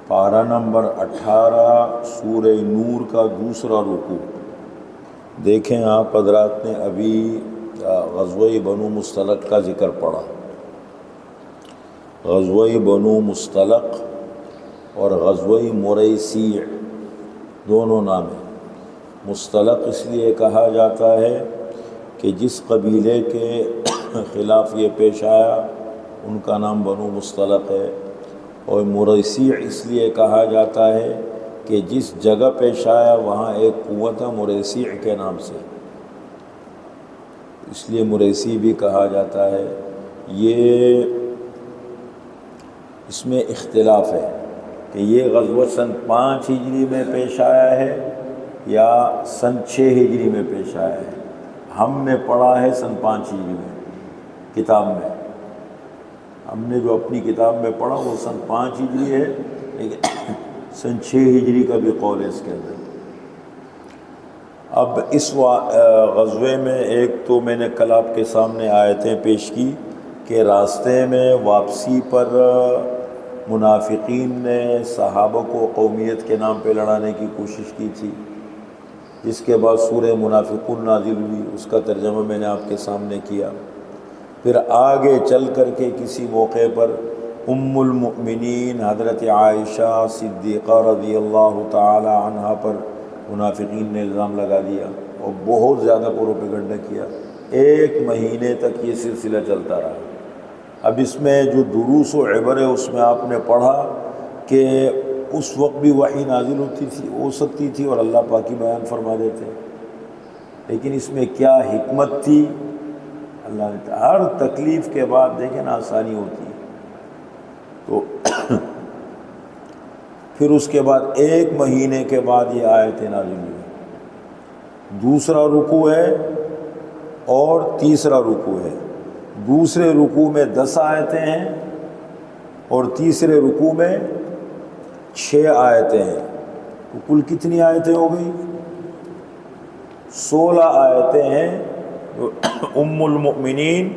پارہ نمبر 18 سورہ نور کا دوسرا رکوع۔ دیکھیں آپ حضرات نے ابھی غزوہ بنو مصطلق کا ذکر پڑھا۔ غزوہ بنو مصطلق اور غزوہ مریسیع دونوں نام ہیں۔ مصطلق اس لیے کہا جاتا ہے کہ جس قبیلے کے خلاف یہ پیش آیا ان کا نام بنو مصطلق ہے، اور مریسیع اس لیے کہا جاتا ہے کہ جس جگہ پیش آیا وہاں ایک قوت ہے مریسیع کے نام سے، اس لیے مریسیع بھی کہا جاتا ہے۔ یہ اس میں اختلاف ہے کہ یہ غزوہ سن 5 ہجری میں پیش آیا ہے یا سن 6 ہجری میں پیش آیا ہے۔ ہم نے پڑھا ہے سن 5 ہجری میں کتاب میں، ہم نے جو اپنی کتاب میں پڑھا وہ سن 5 ہجری ہے، لیکن سن 6 ہجری کا بھی قول ہے اس کے اندر۔ اب اس غزوے میں ایک تو میں نے کل آپ کے سامنے آیتیں پیش کی کہ راستے میں واپسی پر منافقین نے صحابہ کو قومیت کے نام پہ لڑانے کی کوشش کی تھی، جس کے بعد سورہ منافقون نازل ہوئی، اس کا ترجمہ میں نے آپ کے سامنے کیا۔ پھر آگے چل کر کے کسی موقع پر ام المؤمنین حضرت عائشہ صدیقہ رضی اللہ تعالی عنہا پر منافقین نے الزام لگا دیا اور بہت زیادہ پروپیگنڈا کیا۔ 1 مہینے تک یہ سلسلہ چلتا رہا۔ اب اس میں جو دروس و عبر ہے اس میں آپ نے پڑھا کہ اس وقت بھی وحی نازل ہو سکتی تھی اور اللہ پاکی بیان فرما دیتے، لیکن اس میں کیا حکمت تھی؟ اللہ نے ہر تکلیف کے بعد دیکھیں نا آسانی ہوتی ہے۔ تو پھر اس کے بعد 1 مہینے کے بعد یہ آیتیں نازل ہوئی۔ دوسرا رکوع ہے اور تیسرا رکوع ہے۔ دوسرے رکوع میں 10 آیتیں ہیں اور تیسرے رکوع میں 6 آیتیں ہیں، تو کل کتنی آیتیں ہو گئی؟ 16 آیتیں ہیں جو ام المؤمنین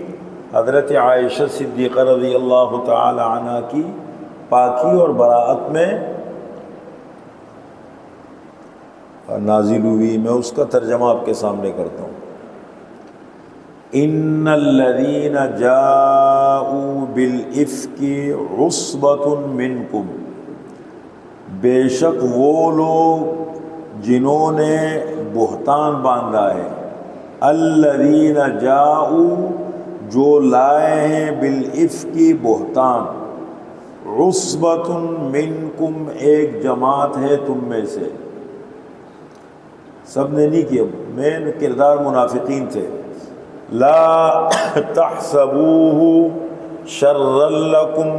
حضرت عائشہ صدیقہ رضی اللہ تعالی عنہ کی پاکی اور براءت میں نازل ہوئی۔ میں اس کا ترجمہ آپ کے سامنے کرتا ہوں۔ ان الذین جاءوا بالافک عصبۃ منکم، بے شک وہ لوگ جنہوں نے بہتان باندھا ہے، الذین جاءوا جو لائے ہیں، بالافک بہتان، عصبۃ منکم ایک جماعت ہے تم میں سے۔ سب نے نہیں کیا، مین کردار منافقین تھے۔ لا تحسبوه شرا لکم،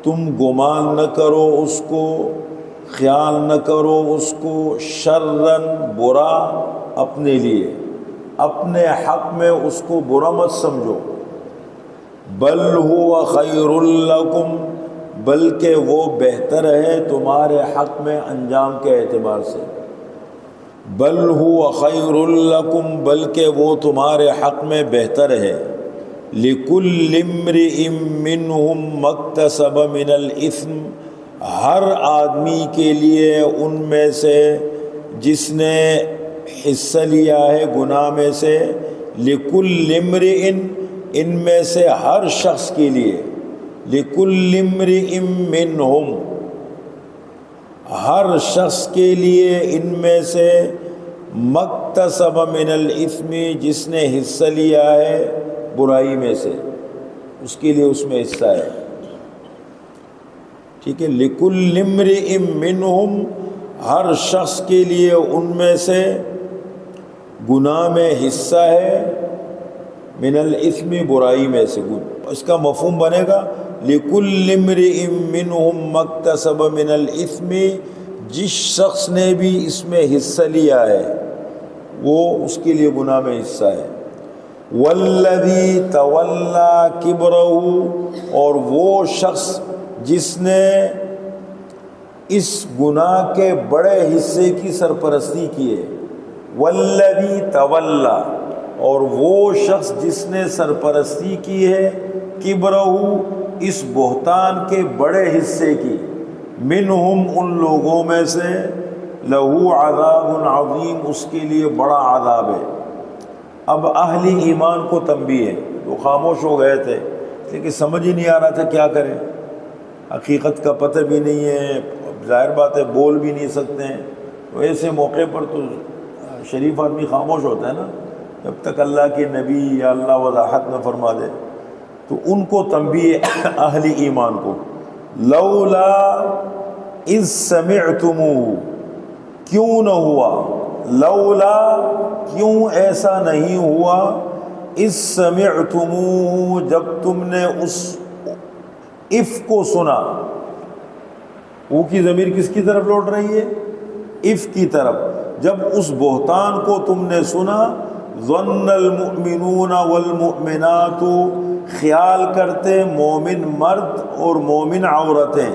تم گمان نہ کرو اس کو، خیال نہ کرو اس کو، شرا برا اپنے لیے، اپنے حق میں اس کو برا مت سمجھو، بل هو خیر لکم، بلکہ وہ بہتر ہے تمہارے حق میں انجام کے اعتبار سے، بل هو خیر لکم، بلکہ وہ تمہارے حق میں بہتر ہے، لکل امرئ منہم ما اکتسب من الاثم، ہر آدمی کے لیے ان میں سے جس نے حصہ لیا ہے گناہ میں سے، لکل امرئ ان میں سے ہر شخص کے لیے، لکل امرئ منہم ہر شخص کے لیے ان میں سے، مکتسب من الاثم جس نے حصہ لیا ہے برائی میں سے، اس کے لیے اس میں حصہ ہے، ٹھیک ہے۔ لکل امرئ منہم ہر شخص کے لیے ان میں سے گناہ میں حصہ ہے، من الاثم برائی میں سے، اس کا مفہوم بنے گا لکل امرئ منہم ما اکتسب من الاثم، جس شخص نے بھی اس میں حصہ لیا ہے وہ اس کے لیے گناہ میں حصہ ہے۔ والذی تولی کبرہ، اور وہ شخص جس نے اس گناہ کے بڑے حصے کی سرپرستی کی ہے، والذی تولی، اور وہ شخص جس نے سرپرستی کی ہے، کبرہ اس بہتان کے بڑے حصے کی، منہم ان لوگوں میں سے لہو عذاب عظیم اس کے لیے بڑا عذاب ہے۔ اب اہل ایمان کو تنبیہ ہے، جو خاموش ہو گئے تھے لیکن سمجھ ہی نہیں آ رہا تھا کیا کریں، حقیقت کا پتہ بھی نہیں ہے، ظاہر بات ہے بول بھی نہیں سکتے ہیں، تو ایسے موقع پر تو شریف آدمی خاموش ہوتا ہے نا، جب تک اللہ کے نبی یا اللہ وضاحت نہ فرما دے۔ تو ان کو تنبیہ اہل ایمان کو، لولا اذ سمعتموہ، کیوں نہ ہوا، لولا کیوں ایسا نہیں ہوا، اذ سمعتموہ جب تم نے اس افک کو سنا۔ وہ کی ضمیر کس کی طرف لوٹ رہی ہے؟ افک کی طرف۔ جب اس بہتان کو تم نے سنا، ظن المؤمنون والمؤمنات، خیال کرتے مومن مرد اور مومن عورتیں،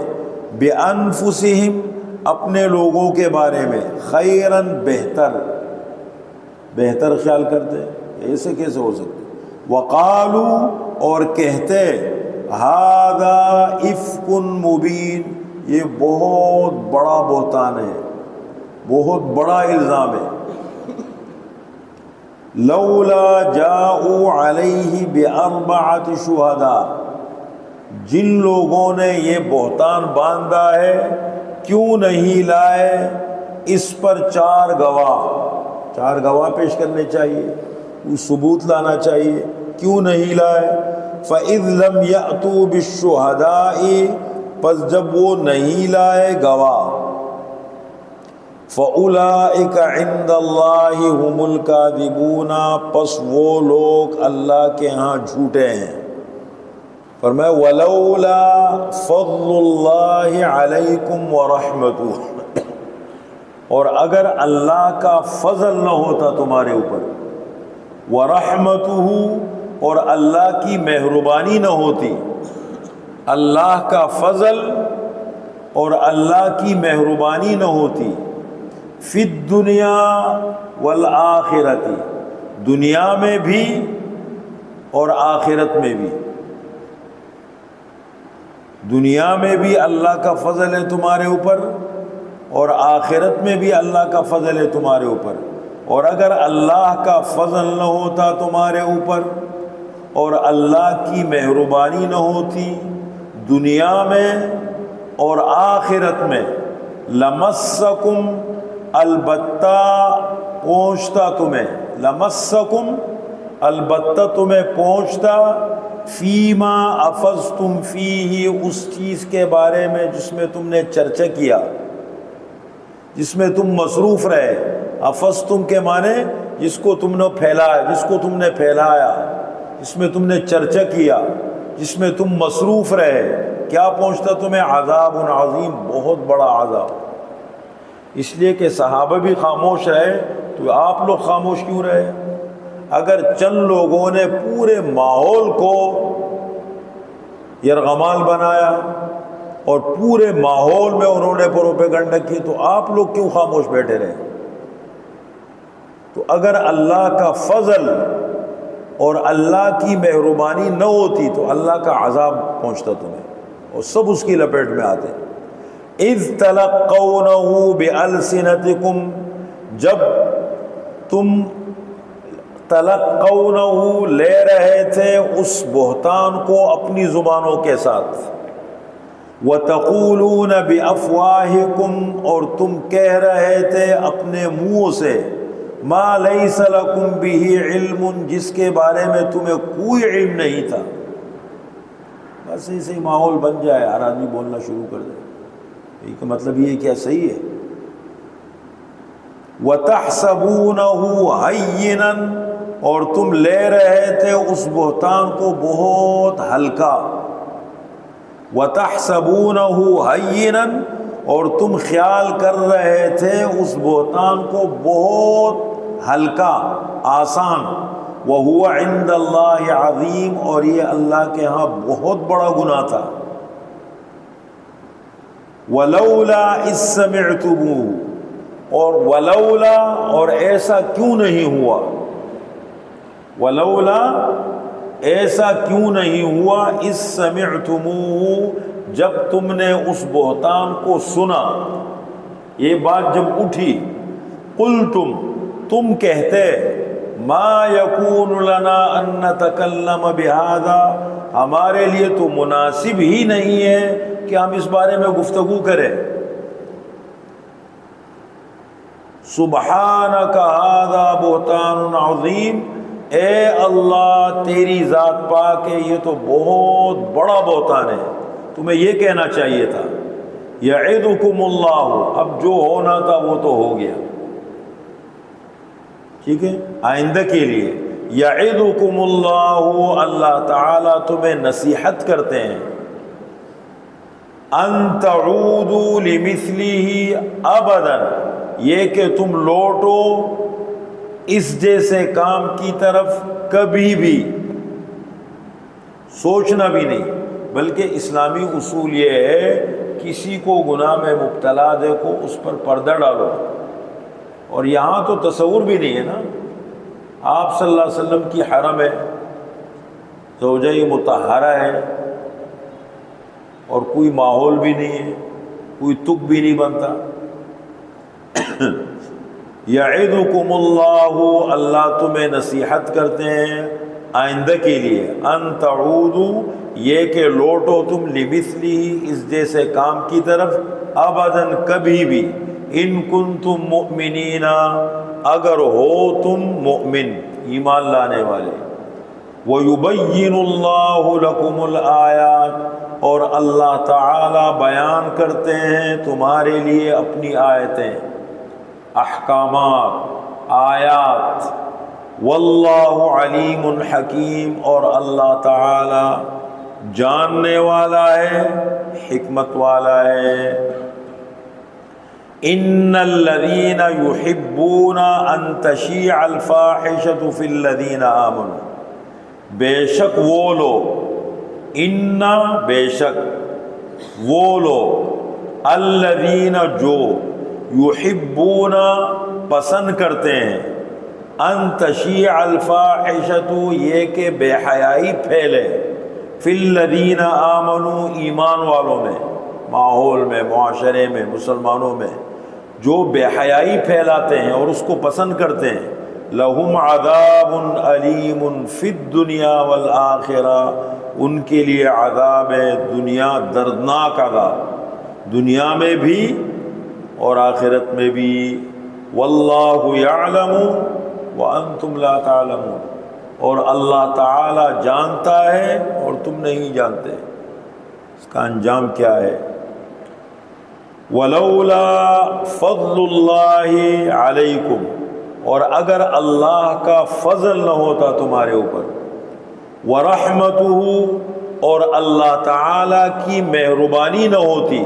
بانفسہم اپنے لوگوں کے بارے میں، خیراً بہتر، بہتر خیال کرتے، ایسے کیسے ہو سکتے، وقالوا اور کہتے، ھذا افک مبین، یہ بہت بڑا بہتان ہے، بہت بڑا الزام ہے۔ لولا جاءوا علیہ باربعۃ شہداء، جن لوگوں نے یہ بہتان باندھا ہے کیوں نہیں لائے اس پر چار گواہ پیش کرنے چاہیے، کوئی ثبوت لانا چاہیے، کیوں نہیں لائے؟ فَإِذْ لَمْ يَأْتُوا بِالشُّهَدَاءِ، پس جب وہ نہیں لائے گواہ، فَأُولَئِكَ عِنْدَ اللَّهِ هُمُ الْكَاذِبُونَ، پس وہ لوگ اللہ کے ہاں جھوٹے ہیں۔ فرمایا وَلَوْلَا فَضْلُ اللَّهِ عَلَيْكُمْ وَرَحْمَتُهُ، اور اگر اللہ کا فضل نہ ہوتا تمہارے اوپر، وَرَحْمَتُهُ اور اللہ کی مہربانی نہ ہوتی، اللہ کا فضل اور اللہ کی مہربانی نہ ہوتی، فی الدنیا والآخرت، دنیا میں بھی اور آخرت میں بھی، دنیا میں بھی اللہ کا فضل ہے تمہارے اوپر اور آخرت میں بھی اللہ کا فضل ہے تمہارے اوپر۔ اور اگر اللہ کا فضل نہ ہوتا تمہارے اوپر اور اللہ کی مہربانی نہ ہوتی دنیا میں اور آخرت میں، لمسکم، البتہ پہنچتا تمہیں، لمسکم البتہ تمہیں پہنچتا، فیما افضتم فیہ، اس چیز کے بارے میں جس میں تم نے چرچا کیا، جس میں تم مصروف رہے۔ افضتم کے معنی جس کو تم نے پھیلایا، جس کو تم نے پھیلایا، جس میں تم نے چرچا کیا، جس میں تم مصروف رہے، کیا پہنچتا تمہیں؟ عذاب عظیم، بہت بڑا عذاب۔ اس لیے کہ صحابہ بھی خاموش رہے تو آپ لوگ خاموش کیوں رہے؟ اگر چند لوگوں نے پورے ماحول کو یرغمال بنایا اور پورے ماحول میں انہوں نے پروپیگنڈا کی تو آپ لوگ کیوں خاموش بیٹھے رہے؟ تو اگر اللہ کا فضل اور اللہ کی مہربانی نہ ہوتی تو اللہ کا عذاب پہنچتا تمہیں اور سب اس کی لپیٹ میں آتے۔ اذ تلقونہ بألسنتکم، جب تم تلقونہ لے رہے تھے اس بہتان کو اپنی زبانوں کے ساتھ، وتقولون بافواہکم اور تم کہہ رہے تھے اپنے منہ سے، ما لیس لکم بہ علم، جس کے بارے میں تمہیں کوئی علم نہیں تھا۔ بس ایسے ہی ماحول بن جائے، ہر آدمی بولنا شروع کر دے، یہ کا مطلب یہ کیا صحیح ہے؟ وَتَحْسَبُونَهُ هَيِّنًا، اور تم لے رہے تھے اس بہتان کو بہت ہلکا، وَتَحْسَبُونَهُ هَيِّنًا، اور تم خیال کر رہے تھے اس بہتان کو بہت ہلکا، آسان، وَهُوَ عِنْدَ اللَّهِ عَظِيمٌ، اور یہ اللہ کے ہاں بہت بڑا گناہ تھا۔ وَلَوْلَا إِذْ سَمِعْتُمُوهُ، اور ولولا، اور ایسا کیوں نہیں ہوا، ولولا ایسا کیوں نہیں ہوا، اذ سمعتموہ، جب تم نے اس بہتان کو سنا، یہ بات جب اٹھی، قلتم، تم کہتے، ما یکون لنا ان نتکلم بہذا، ہمارے لیے تو مناسب ہی نہیں ہے کہ ہم اس بارے میں گفتگو کریں، سبحانک ھذا بہتان عظیم، اے اللہ تیری ذات پاک ہے، یہ تو بہت بڑا بہتان ہے، تمہیں یہ کہنا چاہیے تھا۔ یعظکم اللہ، اب جو ہونا تھا وہ تو ہو گیا، ٹھیک ہے، آئندہ کے لیے یعظکم اللہ، اللہ تعالیٰ تمہیں نصیحت کرتے ہیں، ان تعودوا لمثلہ ابدا، یہ کہ تم لوٹو اس جیسے کام کی طرف کبھی بھی، سوچنا بھی نہیں۔ بلکہ اسلامی اصول یہ ہے، کسی کو گناہ میں مبتلا دیکھو اس پر پردہ ڈالو، اور یہاں تو تصور بھی نہیں ہے نا، آپ صلی اللہ علیہ وسلم کی حرم ہے، زوجہ مطہرہ ہے، اور کوئی ماحول بھی نہیں ہے، کوئی تک بھی نہیں بنتا۔ یعظکم اللہ، اللہ تمہیں نصیحت کرتے ہیں آئندہ کے لیے، ان تعودوا، یہ کہ لوٹو تم، لمثلہ، اس جیسے کام کی طرف، ابداً کبھی بھی، ان کنتم مؤمنین، اگر ہو تم مؤمن، ایمان لانے والے، وَيُبَيِّنُ اللَّهُ لَكُمُ الْآيَاتِ، اور اللہ تعالی بیان کرتے ہیں تمہارے لیے اپنی آیتیں، احکامات، آیات، واللہ علیم حکیم، اور اللہ تعالی جاننے والا ہے، حکمت والا ہے۔ ان الذین یحبون ان تشیع الفاحشۃ فی الذین آمنوا، بے شک وہ لوگ، ان بے شک وہ لوگ، الذین جو، یحبون پسند کرتے ہیں، ان تشیع الفاحشۃ یہ کہ بے حیائی پھیلے، فی الذین آمنوا ایمان والوں میں، ماحول میں، معاشرے میں، مسلمانوں میں جو بے حیائی پھیلاتے ہیں اور اس کو پسند کرتے ہیں، لہم عذاب علیم فی الدنیا والآخرہ، ان کے لیے عذاب ہے دنیا، دردناک عذاب، دنیا میں بھی اور آخرت میں بھی، واللہ یعلم وانتم لا تعلمون، اور اللہ تعالی جانتا ہے اور تم نہیں جانتے، اس کا انجام کیا ہے۔ ولولا فضل اللہ علیکم، اور اگر اللہ کا فضل نہ ہوتا تمہارے اوپر، ورحمتہ، اور اللہ تعالی کی مہربانی نہ ہوتی،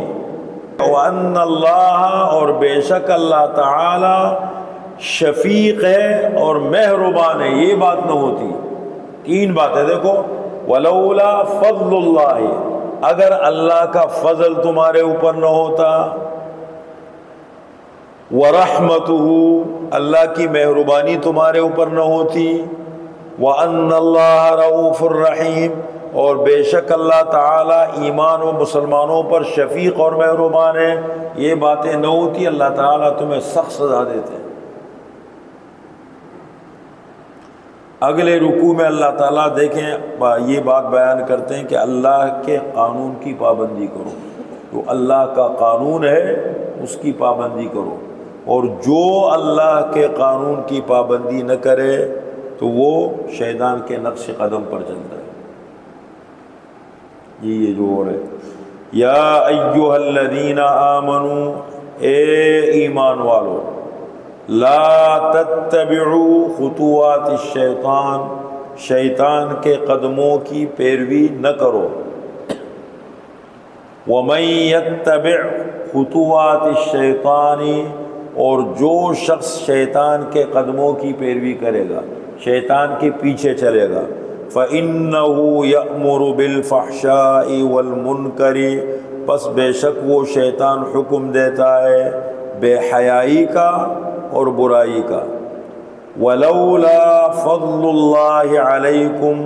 وَأَنَّ اللَّهَ، اور بے شک اللہ تعالی شفیق ہے اور مہربان ہے، یہ بات نہ ہوتی۔ تین باتیں دیکھو، ولولا فضل اللہ، اگر اللہ کا فضل تمہارے اوپر نہ ہوتا، ورحمتہ، اللہ کی مہربانی تمہارے اوپر نہ ہوتی، وَأَنَّ اللَّهَ رَءُوفٌ رَحِيمٌ، اور بے شک اللہ تعالی ایمان و مسلمانوں پر شفیق اور مہربان ہے، یہ باتیں نہ ہوتی، اللہ تعالیٰ تمہیں سخت سزا دیتے ہیں۔ اگلے رکوع میں اللہ تعالیٰ دیکھیں یہ بات بیان کرتے ہیں کہ اللہ کے قانون کی پابندی کرو، جو اللہ کا قانون ہے اس کی پابندی کرو، اور جو اللہ کے قانون کی پابندی نہ کرے تو وہ شیطان کے نقش قدم پر چلتا ہے۔ یہ جو ہو رہا ہے، یا ایھا الذین آمنوا، اے ایمان والو، لا تتبعوا خطوات الشیطان، شیطان کے قدموں کی پیروی نہ کرو، ومن یتبع خطوات الشیطان، اور جو شخص شیطان کے قدموں کی پیروی کرے گا، شیطان کے پیچھے چلے گا، فَإِنَّهُ يَأْمُرُ بِالْفَحْشَاءِ وَالْمُنْكَرِ، پس بے شک وہ شیطان حکم دیتا ہے بے حیائی کا اور برائی کا، وَلَوْلَا فَضْلُ اللَّهِ عَلَيْكُمْ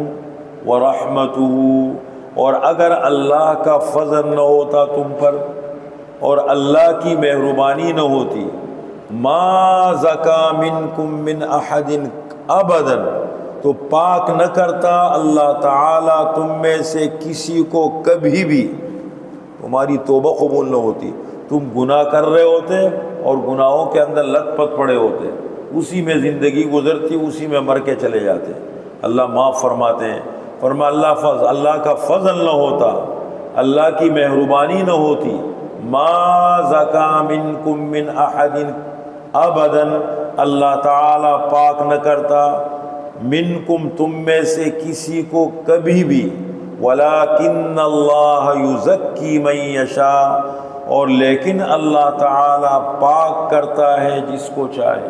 وَرَحْمَتُهُ، اور اگر اللہ کا فضل نہ ہوتا تم پر اور اللہ کی مہربانی نہ ہوتی، ما زکا منکم من احد ابدا، تو پاک نہ کرتا اللہ تعالیٰ تم میں سے کسی کو کبھی بھی، تمہاری توبہ قبول نہ ہوتی، تم گناہ کر رہے ہوتے اور گناہوں کے اندر لت پت پڑے ہوتے، اسی میں زندگی گزرتی، اسی میں مر کے چلے جاتے۔ اللہ معاف فرماتے ہیں، فرمایا اللہ کا فضل نہ ہوتا، اللہ کی مہربانی نہ ہوتی، ما زکا منکم من احد ابدا، اللہ تعالیٰ پاک نہ کرتا منکم تم میں سے کسی کو کبھی بھی، ولیکن اللہ یزکی من یشاء، اور لیکن اللہ تعالیٰ پاک کرتا ہے جس کو چاہے۔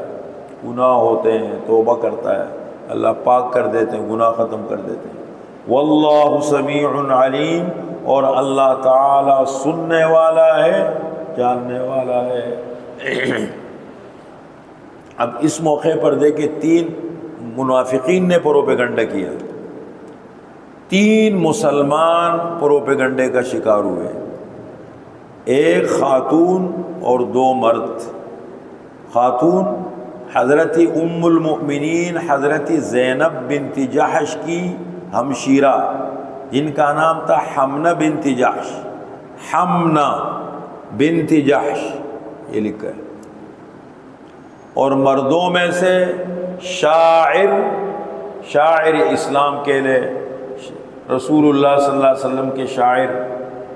گناہ ہوتے ہیں، توبہ کرتا ہے، اللہ پاک کر دیتے ہیں، گناہ ختم کر دیتے ہیں۔ واللہ سمیع علیم، اور اللہ تعالیٰ سننے والا ہے، جاننے والا ہے۔ اب اس موقع پر دیکھیں، 3 منافقین نے پروپیگنڈا کیا، 3 مسلمان پروپیگنڈے کا شکار ہوئے، 1 خاتون اور 2 مرد۔ خاتون حضرت ام المؤمنین حضرت زینب بنت جحش کی ہمشیرہ، جن کا نام تھا حمنہ بنت جحش، حمنہ بنت جحش یہ لکھا ہے۔ اور مردوں میں سے شاعر اسلام کے لئے رسول اللہ صلی اللہ علیہ وسلم کے شاعر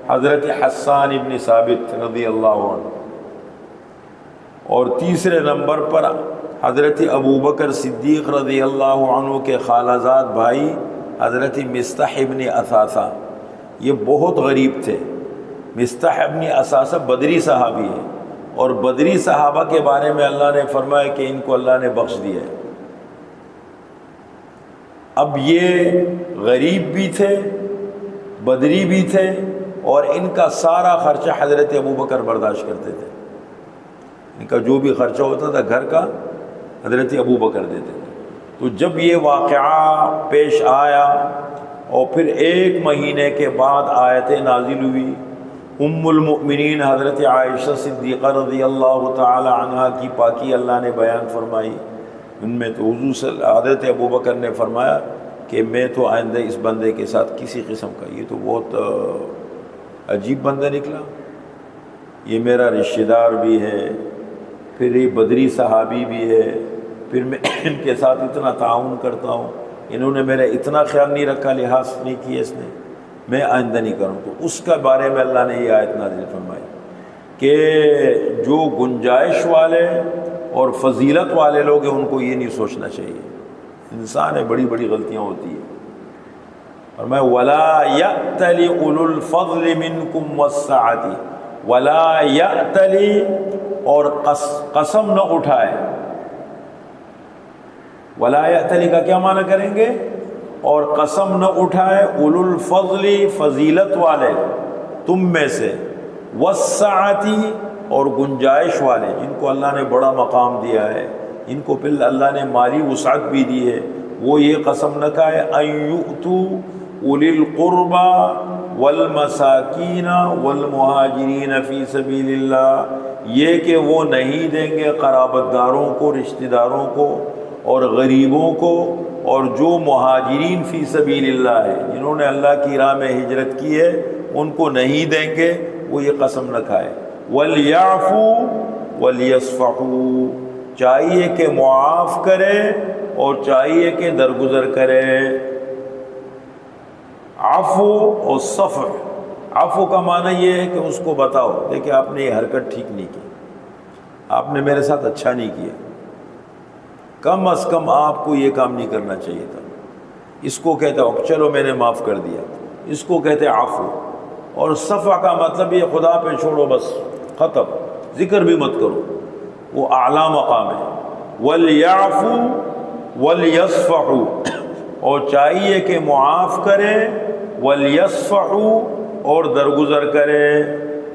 حضرت حسان ابن ثابت رضی اللہ عنہ، اور تیسرے نمبر پر حضرت ابوبکر صدیق رضی اللہ عنہ کے خالازاد بھائی حضرت مصطح ابن اثاثہ۔ یہ بہت غریب تھے۔ مصطح ابن اثاثہ بدری صحابی ہے، اور بدری صحابہ کے بارے میں اللہ نے فرمایا کہ ان کو اللہ نے بخش دیا ہے۔ اب یہ غریب بھی تھے، بدری بھی تھے، اور ان کا سارا خرچہ حضرت ابوبکر برداشت کرتے تھے۔ ان کا جو بھی خرچہ ہوتا تھا گھر کا حضرت ابوبکر دیتے تھے۔ تو جب یہ واقعہ پیش آیا اور پھر 1 مہینے کے بعد آیتیں نازل ہوئی، ام المؤمنین حضرت عائشہ صدیقہ رضی اللہ تعالی عنہا کی پاکی اللہ نے بیان فرمائی۔ ان میں تو حضرت ابوبکر نے فرمایا کہ میں تو آئندہ اس بندے کے ساتھ کسی قسم کا، یہ تو بہت عجیب بندہ نکلا، یہ میرا رشتہ دار بھی ہے، پھر یہ بدری صحابی بھی ہے، پھر میں ان کے ساتھ اتنا تعاون کرتا ہوں، انہوں نے میرا اتنا خیال نہیں رکھا، لحاظ نہیں کیا اس نے، میں آئندہ نہیں کروں۔ تو اس کے بارے میں اللہ نے یہ آیت نازل فرمائی کہ جو گنجائش والے اور فضیلت والے لوگ ہیں ان کو یہ نہیں سوچنا چاہیے، انسان ہے، بڑی بڑی غلطیاں ہوتی ہیں۔ اور میں وَلَا يَأْتَلِ أُولُو الْفَضْلِ مِنْكُمْ وَالسَّعَةِ، وَلَا يَأْتَلِ، اور قسم نہ اٹھائے۔ وَلَا يَأْتَلِ کا کیا معنی کریں گے؟ اور قسم نہ اٹھائے، اولو الفضل فضیلت والے تم میں سے، وَالسَّعَةِ، اور گنجائش والے جن کو اللہ نے بڑا مقام دیا ہے، جن کو پھر اللہ نے مالی وسعت بھی دی ہے، وہ یہ قسم نہ کھائے أَن يُؤْتُوا أُولِي الْقُرْبَى وَالْمَسَاكِينَ وَالْمُهَاجِرِينَ فِي سَبِيلِ اللَّهِ، یہ کہ وہ نہیں دیں گے قرابت داروں کو، رشتہ داروں کو، اور غریبوں کو، اور جو مہاجرین فی سبیل اللہ ہے، جنہوں نے اللہ کی راہ میں ہجرت کی ہے، ان کو نہیں دیں گے، وہ یہ قسم نہ کھائے۔ وَلْيَعْفُوا وَلْيَصْفَحُوا، چاہیے کہ معاف کرے اور چاہیے کہ درگزر کرے۔ عفو اور صفح، عفو کا معنی یہ ہے کہ اس کو بتاؤ، دیکھیں آپ نے یہ حرکت ٹھیک نہیں کی، آپ نے میرے ساتھ اچھا نہیں کیا، کم از کم آپ کو یہ کام نہیں کرنا چاہیے تھا۔ اس کو کہتے ہیں چلو میں نے معاف کر دیا، اس کو کہتے ہیں عفو۔ اور صفح کا مطلب یہ خدا پہ چھوڑو، بس ختم، ذکر بھی مت کرو، وہ اعلیٰ مقام ہے۔ وَلْيَعْفُوا وَلْيَصْفَحُوا، اور چاہیے کہ معاف کریں، وَلْيَصْفَحُوا، اور درگزر کریں۔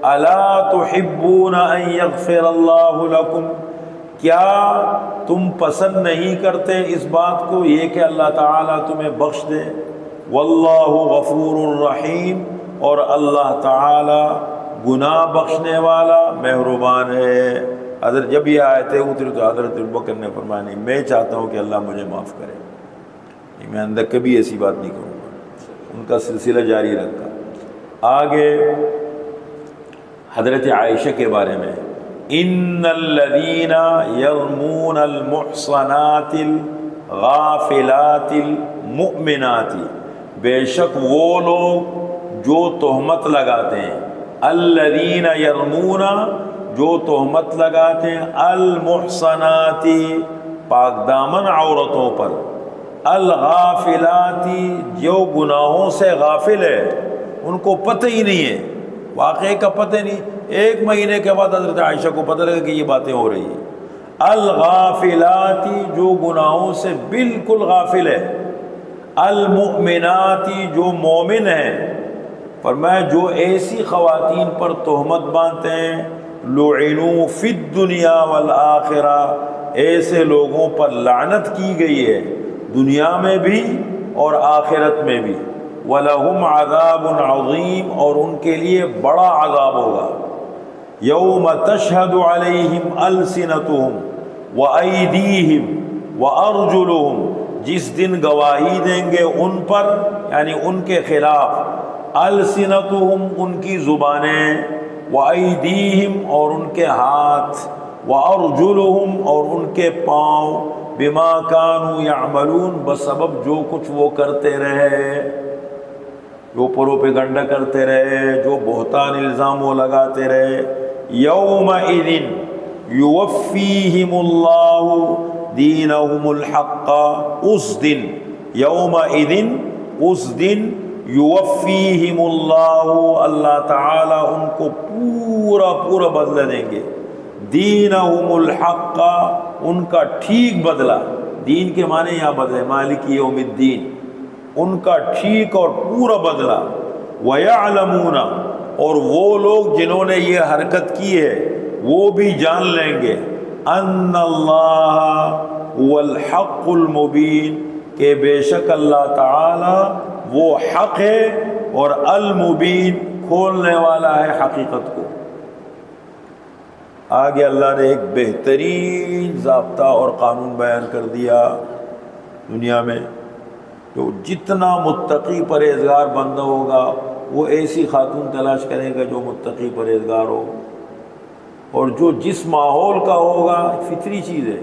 أَلَا تُحِبُّونَ أَن يَغْفِرَ اللَّهُ لَكُمْ، کیا تم پسند نہیں کرتے اس بات کو، یہ کہ اللہ تعالیٰ تمہیں بخش دے؟ واللہ غفور الرحیم، اور اللہ تعالی گناہ بخشنے والا مہربان ہے۔ حضرت جب یہ آیتیں اتری تو حضرت ابوبکر نے فرمایا نہیں، میں چاہتا ہوں کہ اللہ مجھے معاف کرے، میں اندر کبھی ایسی بات نہیں کروں گا۔ ان کا سلسلہ جاری رکھا۔ آگے حضرت عائشہ کے بارے میں، ان الذین یرمون المحصنات الغافلات المؤمنات، بے شک وہ لوگ جو تہمت لگاتے ہیں، الذین یرمون جو تہمت لگاتے ہیں، المحصنات پاک دامن عورتوں پر، الغافلات جو گناہوں سے غافل ہے، ان کو پتہ ہی نہیں ہے، واقعے کا پتہ نہیں، ایک مہینے کے بعد حضرت عائشہ کو پتہ لگا کہ یہ باتیں ہو رہی ہیں۔ الغافلات جو گناہوں سے بالکل غافل ہے، المؤمنات جو مومن ہیں، فرمایا جو ایسی خواتین پر تہمت باندھتے ہیں، لعنوا فی الدنیا والآخرہ، ایسے لوگوں پر لعنت کی گئی ہے دنیا میں بھی اور آخرت میں بھی، وَلَهُمْ عَذَابٌ عَظِيمٌ، اور ان کے لیے بڑا عذاب ہوگا۔ یوم تشہد علیہم السنتہم وایدیہم وارجلہم، جس دن گواہی دیں گے ان پر، یعنی ان کے خلاف، السنتہم ان کی زبانیں، وایدیہم اور ان کے ہاتھ، وارجلہم اور ان کے پاؤں، بما کانوا یعملون بسبب جو کچھ وہ کرتے رہے، جو پروپیگنڈا کرتے رہے، جو بہتان الزام وہ لگاتے رہے۔ یومئذ یوفیہم اللہ دینہم الحق، اس دن، یومئذ اس دن، یوفیہم اللہ اللہ تعالی ان کو پورا بدلہ دیں گے، دینہم الحق ان کا ٹھیک بدلہ، دین کے معنی یہاں بدلے مالک یوم الدین، ان کا ٹھیک اور پورا بدلہ۔ وَيَعْلَمُونَ، اور وہ لوگ جنہوں نے یہ حرکت کی ہے وہ بھی جان لیں گے، أَنَّ اللَّهَ هُوَ الْحَقُّ الْمُبِينُ، کہ بے شک اللہ تعالی وہ حق ہے اور المبین کھولنے والا ہے حقیقت کو۔ آگے اللہ نے ایک بہترین ضابطہ اور قانون بیان کر دیا دنیا میں، تو جتنا متقی پرہیزگار بندہ ہوگا وہ ایسی خاتون تلاش کرے گا جو متقی پرہیزگار ہو، اور جو جس ماحول کا ہوگا، فطری چیز ہے۔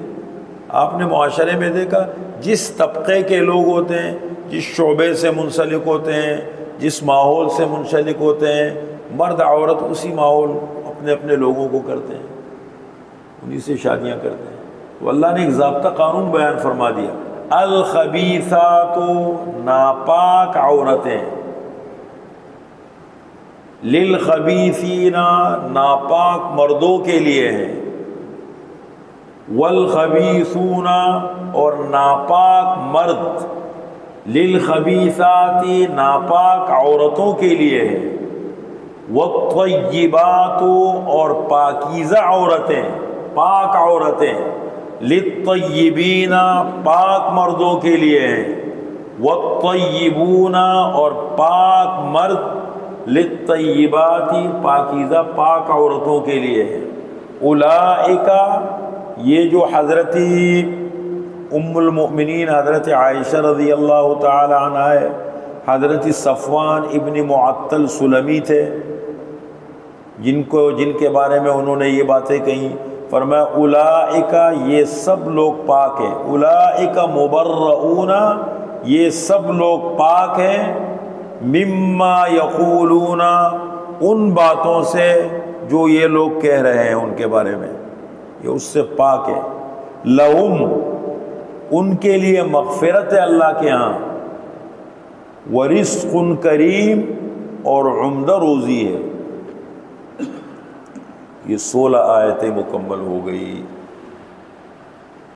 آپ نے معاشرے میں دیکھا جس طبقے کے لوگ ہوتے ہیں، جس شعبے سے منسلک ہوتے ہیں، جس ماحول سے منسلک ہوتے ہیں، مرد عورت اسی ماحول اپنے اپنے لوگوں کو کرتے ہیں، انہی سے شادیاں کرتے ہیں۔ تو اللہ نے ایک ضابطہ قانون بیان فرما دیا، الخبیثات ناپاک عورتیں، للخبیثین ناپاک مردوں کے لیے ہیں، والخبیثون اور ناپاک مرد، للخبیثات ناپاک عورتوں کے لیے ہیں، والطیبات اور پاکیزہ عورتیں، پاک عورتیں، للطیبین پاک مردوں کے لیے ہیں، والطیبون اور پاک مرد، للطیبات پاکیزہ پاک عورتوں کے لیے ہیں۔ اولئک یہ جو حضرت ام المؤمنین حضرت عائشہ رضی اللہ تعالی عنہ ہے، حضرت صفوان ابن معطل سلمی تھے، جن کے بارے میں انہوں نے یہ باتیں کہیں، فرمایا اولئک یہ سب لوگ پاک ہیں، اولئک مبرؤون یہ سب لوگ پاک ہیں، مما یقولون ان باتوں سے جو یہ لوگ کہہ رہے ہیں ان کے بارے میں، یہ اس سے پاک ہے۔ لہم ان کے لیے مغفرت ہے اللہ کے ہاں، ورزق کریم اور عمدہ روزی ہے۔ یہ 16 آیتیں مکمل ہو گئی۔